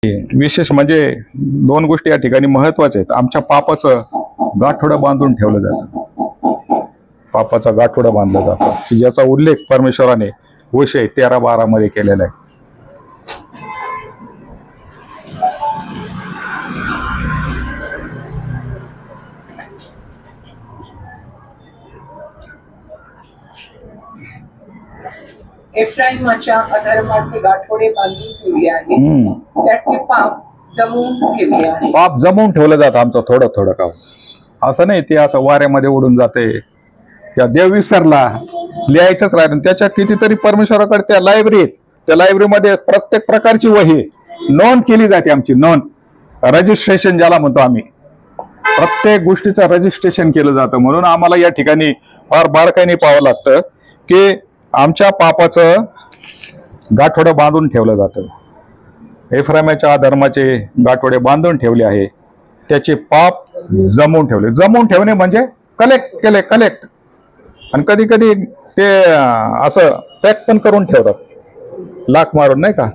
विशेष म्हणजे दोन गोष्टी या ठिकाणी महत्वाच्या आहेत. आमच्या पापाचं गाठोडं बांधून ठेवलं जातं. पापाचा गाठोडा बांधला जातो की ज्याचा उल्लेख परमेश्वराने विषय 13-12 मध्ये केलेला आहे. एफ्राईमाच्या अधर्माचे गाठोडे बांधून ठेवले आहे, त्याचे पाप जमवून ठेवले आहे. पाप जमवून ठेवलं जातं आमचं थोडं थोडं काम. असं नाही ते असं वाऱ्यामध्ये उडून जाते त्या देव विसरला लिहायचंच राहिलं. त्याच्यात कितीतरी परमेश्वराकडे त्या लायब्ररीत, त्या लायब्ररीमध्ये प्रत्येक प्रकारची वही नोंद केली जाते. आमची नोंद, रजिस्ट्रेशन ज्याला म्हणतो आम्ही, प्रत्येक गोष्टीचं रजिस्ट्रेशन केलं जातं. म्हणून आम्हाला या ठिकाणी फार बारकाईने पाहावं लागतं की आमच्या पापाचं गाठोडं बांधून ठेवलं जातं. एफ्राईमाच्या धर्माचे गाठोडे बांधून ठेवले आहे, त्याचे पाप जमवून ठेवले. जमवून ठेवणे म्हणजे कलेक्ट. आणि कधी कधी ते असं पॅक पण करून ठेवतात, लाख मारून, नाही का.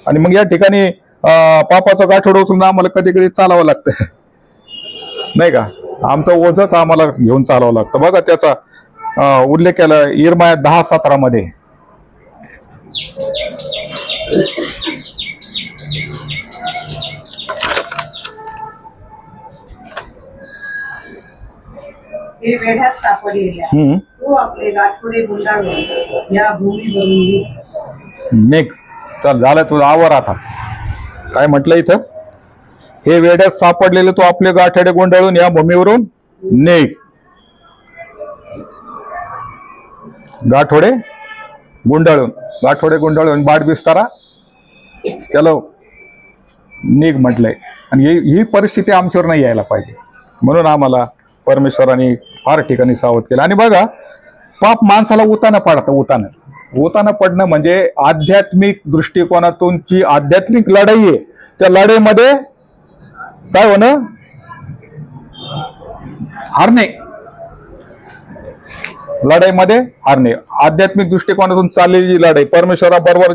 आणि मग या ठिकाणी पापाचं गाठोडं उचलून आम्हाला कधी कधी चालावं लागतं, नाही का. आमचं ओझच आम्हाला घेऊन चालावं लागतं. बघा त्याचा उल्लेख केला इर्मिया 10:17 मध्ये. हे वेढ्यात सापडलेल्या तू आपले गाठोडे गुंडाळून या भूमीवरून निघ. तर झालं तुझं आवर. आता काय म्हटलं इथं, हे वेड्यात सापडलेले तू आपले गाठोडे गुंडाळून या भूमीवरून निघ. गाठोडे गुंडाळून बाट बिस्तारा चलो निघ म्हटलंय. आणि ही परिस्थिती आमच्यावर नाही यायला पाहिजे. म्हणून आम्हाला परमेश्वराने फार ठिकाणी सावध केलं. आणि बघा, पाप माणसाला उताना पडणं म्हणजे आध्यात्मिक दृष्टिकोनातून जी आध्यात्मिक लढाई आहे, त्या लढाईमध्ये काय होणं, हारणे. लढाईमध्ये हारणे. आध्यात्मिक दृष्टिकोनातून चाललेली लढाई, परमेश्वराबरोबर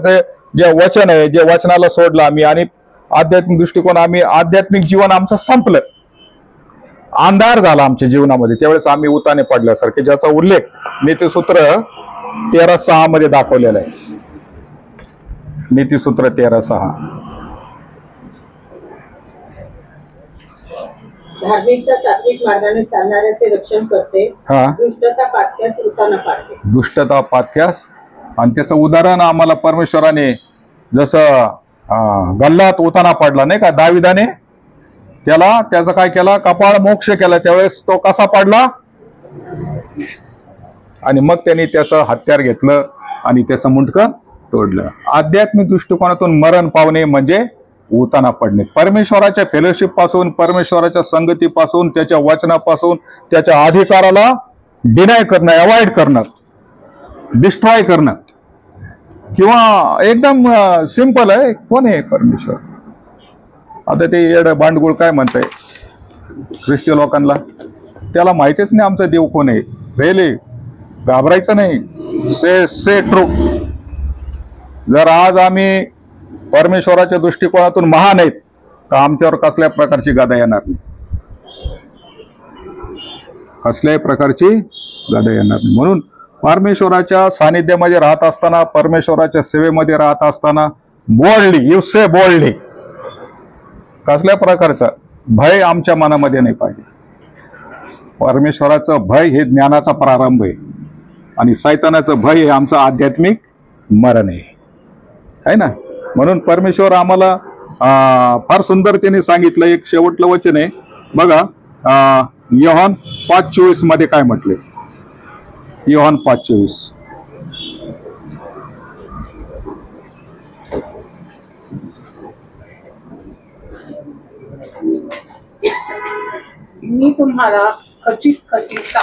जे वचन आहे, जे वचनाला सोडलं आम्ही, आणि आध्यात्मिक दृष्टिकोन, आम्ही आध्यात्मिक जीवन आमचं संपलं, अंधार झाला आमच्या जीवनामध्ये, त्यावेळेस आम्ही उताने पडल्यासारखे, ज्याचा उल्लेख नीतिसूत्र 13:6 मध्ये दाखवलेला आहे. नीतिसूत्र 13:6. धार्मिकता सात्विक मार्गाने चालणाऱ्याचे रक्षण करते, दुष्टता पातक्यास उताना पाडते. दुष्टता पातक्यास. आणि त्याचं उदाहरण आम्हाला परमेश्वराने, जसं गल्लात उताना पडला, नाही का, दाविदाने त्याचं काय केलं, कपाळ मोक्ष केला. त्यावेळेस तो कसा पडला, आणि मग त्यांनी त्याचं हत्यार घेतलं आणि त्याचं मुंडकं तोडलं. आध्यात्मिक दृष्टिकोनातून मरण पावणे म्हणजे उताना पडणे. परमेश्वराच्या फेलोशिप पासून, परमेश्वराच्या संगतीपासून, त्याच्या वचनापासून, त्याच्या अधिकाराला डिनाय करणं, अवॉइड करणं, डिस्ट्रॉय करणं. किंवा एकदम सिंपल आहे, कोण आहे परमेश्वर. आता ते येड बांडगुळ काय म्हणतंय ख्रिस्ती लोकांना, त्याला माहितीच नाही आमचा देव कोण आहे. रेले घाबरायचं नाही. से ट्रू. जर आज आम्ही परमेश्वराच्या दृष्टिकोनातून महान आहेत, तर आमच्यावर कसल्या प्रकारची गदा येणार नाही, कसल्याही प्रकारची गदा येणार नाही. म्हणून परमेश्वराच्या सानिध्यामध्ये राहत असताना, परमेश्वराच्या सेवेमध्ये राहत असताना, बोल्डली कसल्या प्रकारचं भय आमच्या मनामध्ये नाही पाहिजे. परमेश्वराचं भय हे ज्ञानाचा प्रारंभ आहे, आणि सैतानाचं भय हे आमचं आध्यात्मिक मरण आहे ना. म्हणून परमेश्वर आम्हाला फार सुंदरतेने सांगितलं. एक शेवटलं वचन आहे बघा, योहान 5:24 मध्ये काय म्हटले. योहान 5:24.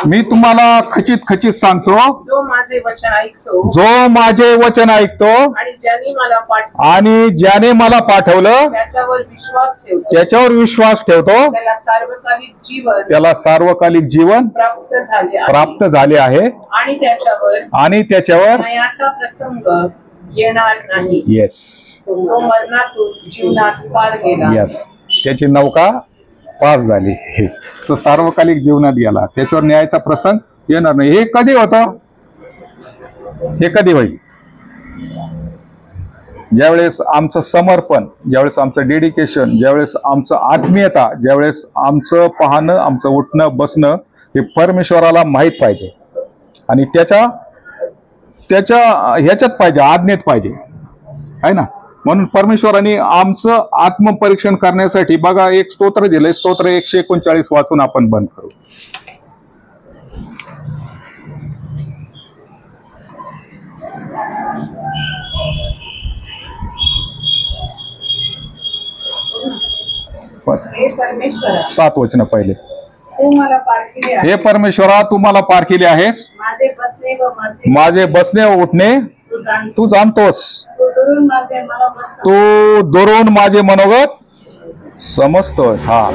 मी तुम्हाला खचित सांगतो, जो माझे वचन ऐकतो आणि ज्याने मला पाठवलं त्याच्यावर विश्वास ठेवतो, त्याला सार्वकालिक जीवन प्राप्त झाले आहे. आणि त्याच्यावर येणार नाही. येस तो मरणातून जीवनात पार गेला. येस, त्याची नौका पास झाली. हे तो सार्वकालिक जीवनात गेला, त्याच्यावर न्यायाचा प्रसंग येणार नाही. हे कधी होतं? हे कधी होईल? ज्यावेळेस आमचं समर्पण, ज्यावेळेस आमचं डेडिकेशन, ज्यावेळेस आमचं आत्मीयता, ज्यावेळेस आमचं पाहणं, आमचं उठणं बसणं हे परमेश्वराला माहीत पाहिजे आणि त्याच्या ह्याच्यात पाहिजे, आज्ञेत पाहिजे, आहे ना. म्हणून परमेश्वराने आमचं आत्मपरीक्षण करण्यासाठी बघा एक स्तोत्र दिलंय. स्तोत्र 139 वाचून आपण बंद करू. हे परमेश्वरा, 7 वचन पहिले. तू मला पार केले आहे. हे परमेश्वरा, तू मला पार केले आहेस. माझे बसणे व माझे बसणे व उठणे तू जाणतो. तू जाणतोस. तू दुरून माझे मनोगत तू दुरून माझे मनोगत समजतोस. हा,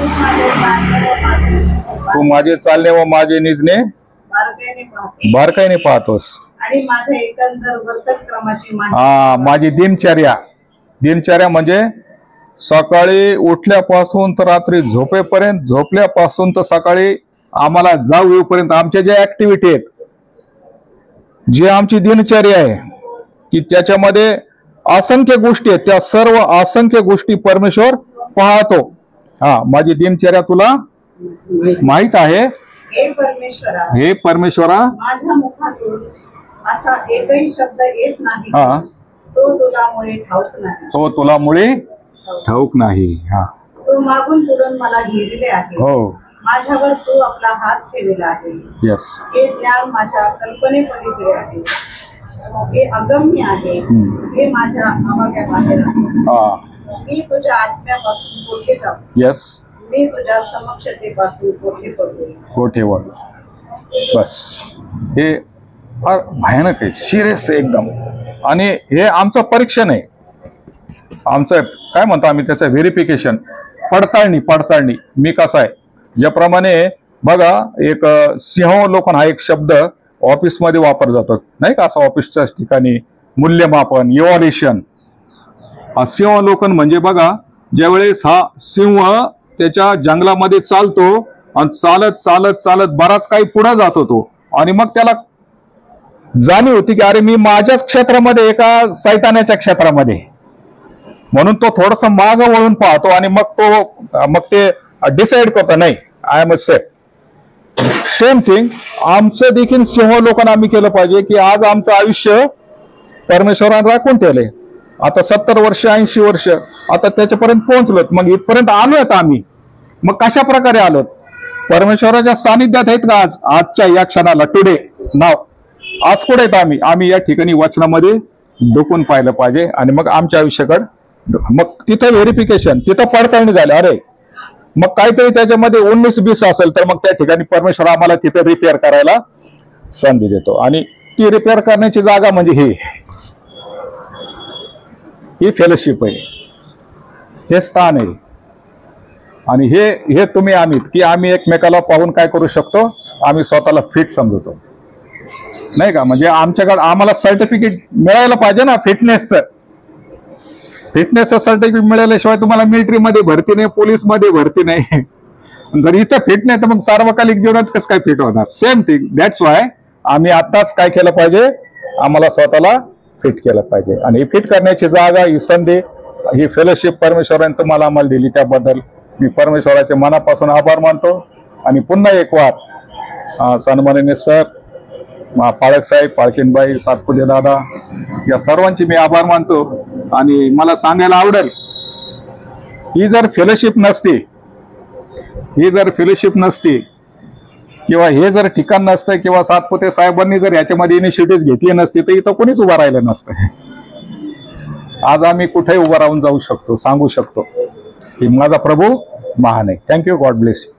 तू माझे चालणे व माझे निजणे बारकाईने पाहतोस. आणि माझ्या एकंदर वर्तक्रमाची हा, माझी दिनचर्या म्हणजे सकाळी उठल्यापासून तर रात्री झोपेपर्यंत, झोपल्यापासून तर सकाळी आम्हाला जाऊ येऊपर्यंत आमच्या ज्या ऍक्टिव्हिटी आहेत, जी आमची दिनचर्या आहे की त्याच्यामध्ये असंख्य गोष्टी आहेत, त्या सर्व असंख्य गोष्टी परमेश्वर पाहतो. हा, माझी दिनचर्या तुला माहित आहे. हे परमेश्वरा, माझ्या मुखातून असा एकही शब्द येत नाही. हा, तो तुला मुळे ठाऊक नाही. तो तुला मुळे ठाऊक नाही. हा, तू मागून पुढून मला घेरले आहे. हो, माझ्यावर तू आपला हात ठेवला आहे. यस. हे ज्ञान माझ्या कल्पनेपलीकडे आहे. हे अगम्य आहे. हे माझ्या आवाक्याबाहेर आहे. हा, मी तुझ्या आत्म्यापासून कोठे जाऊ? यस. मी तुझ्या समक्षतेपासून कोठे पडू? कोठेवर. बस, हे फार भयानक आहे, सिरियस आहे एकदम. आणि हे आमचं परीक्षण आहे, आमचं काय म्हणतो आम्ही त्याचं व्हेरिफिकेशन, पडताळणी मी कसा आहे. ज्याप्रमाणे बघा, एक सिंहावलोकन हा एक शब्द ऑफिसमध्ये वापरला जातो नाही का, असं ऑफिसच्या ठिकाणी मूल्यमापन, इव्हॅल्युएशन. सिंहावलोकन म्हणजे बघा, ज्यावेळेस हा सिंह त्याच्या जंगलामध्ये चालतो आणि चालत चालत चालत बराच काही पुढे जात होतो आणि मग त्याला जाणीव होती की अरे मी माझ्याच क्षेत्रामध्ये, एका सैतानाच्या क्षेत्रामध्ये, म्हणून तो थोडस माग वळून पाहतो आणि मग ते डिसाईड करतो नाही, I am a safe. Same thing आमचं देखील सिंहावलोकन आम्ही केलं पाहिजे की आज आमचं आयुष्य परमेश्वराने राखून ठेवलंय. आता 70 वर्ष 80 वर्ष आता त्याच्यापर्यंत पोहोचलोत. मग इथपर्यंत आलोय आम्ही. मग कशा प्रकारे आलोत? परमेश्वराच्या सानिध्यात आहेत का आजच्या या क्षणाला, टुडे नाव? आज कुठे आहेत आम्ही या ठिकाणी वचनामध्ये डोकून पाहिलं पाहिजे आणि मग आमच्या आयुष्याकडे, मग तिथं व्हेरिफिकेशन, तिथं पडताळणी झाली. अरे मग काहीतरी त्याच्यामध्ये 19-20 असेल तर मग त्या ठिकाणी परमेश्वर आम्हाला तिथे रिपेअर करायला संधी देतो. आणि ती रिपेअर करण्याची जागा म्हणजे ही फेलोशिप आहे, हे स्थान आहे. आणि हे तुम्ही आम्ही एकमेकाला पाहून काय करू शकतो, आम्ही स्वतःला फिट समजतो नाही का. म्हणजे आम्हाला सर्टिफिकेट मिळायला पाहिजे ना, फिटनेसचं सर्टिफिकेट मिळाल्याशिवाय तुम्हाला मिलिटरीमध्ये भरती नाही, पोलीसमध्ये भरती नाही. जर इथं फिट नाही तर मग सार्वकालिक जीवनात कसं काय फिट होणार? Same thing. दॅट्स वाय आम्ही आत्ताच काय केलं पाहिजे, आम्हाला स्वतःला फिट केलं पाहिजे. आणि ही फिट करण्याची जागा, ही संधी, ही फेलोशिप परमेश्वराने तुम्हाला आम्हाला दिली, त्याबद्दल मी परमेश्वराचे मनापासून आभार मानतो. आणि पुन्हा एक वार सन्माननीय सर, पाळक साहेब, पाळकीनबाई, सातपुते दादा, या सर्वांची मी आभार मानतो. आणि मला सांगायला आवडेल, ही जर फेलोशिप नसती किंवा हे जर ठिकाण नसतं किंवा सातपुते साहेबांनी जर याच्यामध्ये इनिशिएटिव्ह घेतली नसती तर इथं कोणीच उभं राहिलं नसतं. आज आम्ही कुठेही उभं राहून जाऊ शकतो, सांगू शकतो की माझा प्रभू महान आहे. थँक्यू. God bless you.